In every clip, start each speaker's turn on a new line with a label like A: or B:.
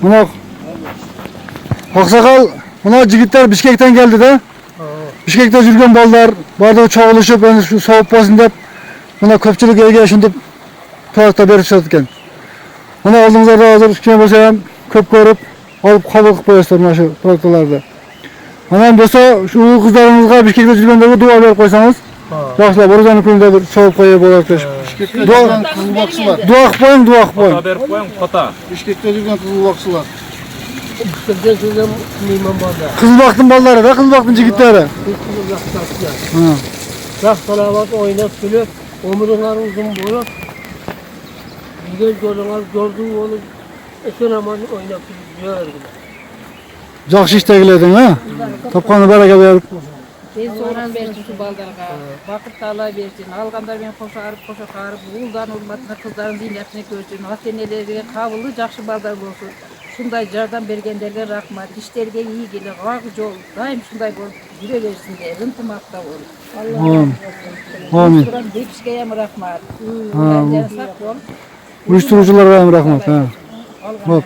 A: Buna Aksakal, buna jigitler Bişkek'ten geldi de. Bişkek'te yürgen ballar, bardağı çoğuluşup, yani şu soğuk basın deyip, buna köpçülük elge yaşındip, tuvatta berip çıkartken. Buna aldığımızda hazır, kime basayım, köp görüp, alıp kabuk koyuyorlar buna şu tuvattalarda. Anam bolsa, şu uğur kızlarımızga Bişkek'te yürgendeki dua verip koysanız, başla, Borazan'ın köyünde bir soğuk koyuyor bolaklaş.
B: Bişkek'te yürgen kızılbakçılar.
A: Dua koyun, dua koyun.
C: Kota berip koyun, kota.
B: Bişkek'te yürgen kızılbakçılar.
D: Bişkek'te yürgen meyman ballar.
A: Kızılbaktın balları da, Kızılbaktın jigitleri.
D: Kızılbakçılar. Bak salavat oynap gülüp, omurunlar uzun boyup, güzel yolunlar gördüğü olur, eşen aman oynap gülüp.
A: Жақсы iştegiledin ha? Tapkanı bereket verip.
E: Tez soğuran versin şu baldarga, vakit tala versin, alganlar ben koşa qarıp, uğuldan urmatına kızların ziynetine görsün, atenelerine kabılı жақşı baldar olsun. Şunday jardan bergenlerge rahmat, işlerge iyi gelir, ağ jol, daim şunday bolup yüre versin de, ıntımakta olur.
A: Amin. Amin.
E: Depişkeyem rahmat. Ben sak bol.
A: Uyuşturuculara hem rahmet ha. Hop.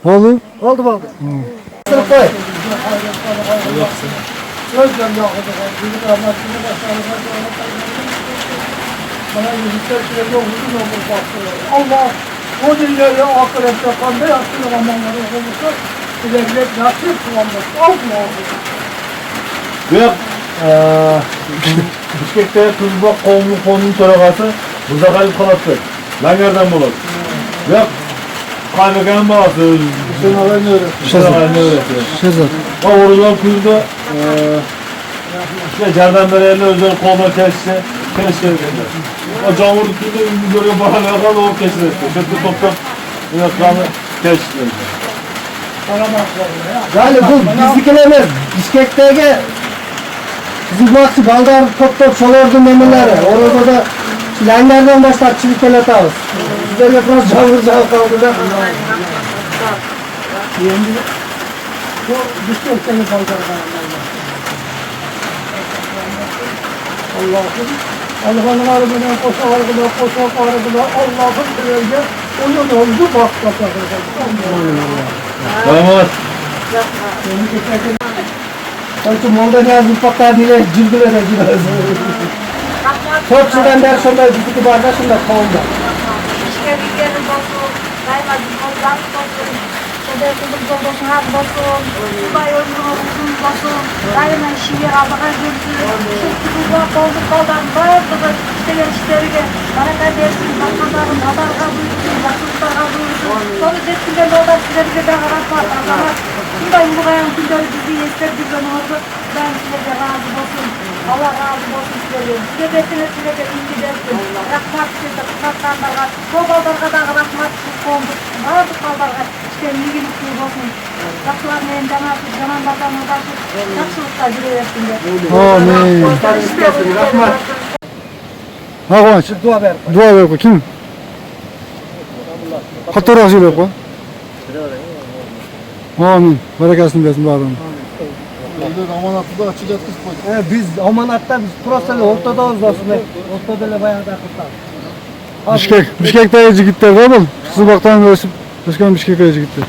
A: Oldu?
D: Oldu oldu.
B: Sınıf koy.
F: Allah o dünyayı ahirette kanda yaksın zamanları olursa ilerleyip nasip kullanmak. Allah.
C: Yok, Bişkek'te Kızılbak Qo'mluqo'nun төрағасы Muzaqalib Qalatdi. Langardan bo'ladi. Yok, qaymagan bolasi o'zi.
B: Hüseyin ağabey ne öğretti?
A: Şezat.
C: O o'g'rilar kuyda işte jardan beraylar o'zlari qo'ldan kelishdi. O jomur kuyda uyga borgan qoldi, o kechdi. Shu yerda to'xtab, uyoqlarni kelishdi.
D: Yani bu bizdekiler emez. Bişkek'teki Kızılbakçı baldar top solardı memeleri. Orada da Langardan başlar çivikler atağız. Sizlerle biraz canlı kaldı da.
F: Bu Bişkek'ten baldarga. Allah'ım. Allah'ın arabına koşa arabına Allah'ın severge oyun oldu bak
C: Rahmat.
D: Sanki molda ne yazıp patlar diye cilgülere cilgülere. Çok şuradan der şunda biziki barda şunda kaldı.
G: İşkevliklerin olsun, daima bizden olsun, şebekelik olsun, hak olsun, Kubay oyunumuzun olsun, daima işini Allah'a görsün, şu kızılda kolduk kaldan bazı işleyen işlerine baraka versin, bakımların adarga buyursun, bakımlara buyursun, sonu zetkinden oda sizlerine de aratmak, Allah'a şunday uluğayan günleri bizi yester bizden oldu, ben size razı olsun. Allah razı olsun size. Size besine size de iyi dersin. Rahmat size, kutlatlarına, çok aldarga da rahmat kondu. Bazı aldarga işte ilgilik gibi olsun. Yakşıların elinden artık, zamanlardan uğraşıp, yakşılıkta yürüyesin de.
A: Amin.
D: Rahmat.
A: Ha Kıvanç.
D: Dua ver.
A: Dua ver koy. Kim? Hatta söyle koy. Amin. Bereketini versin bağırın.
B: Öyle amanatı da açacak kız koy.
D: Biz amanatta biz proseli ortada olsun. Ortada bayağı da kıtlar.
A: Bişkek'te jigitler var mı? Kızılbak'tan verip, Bişkek'te jigitler.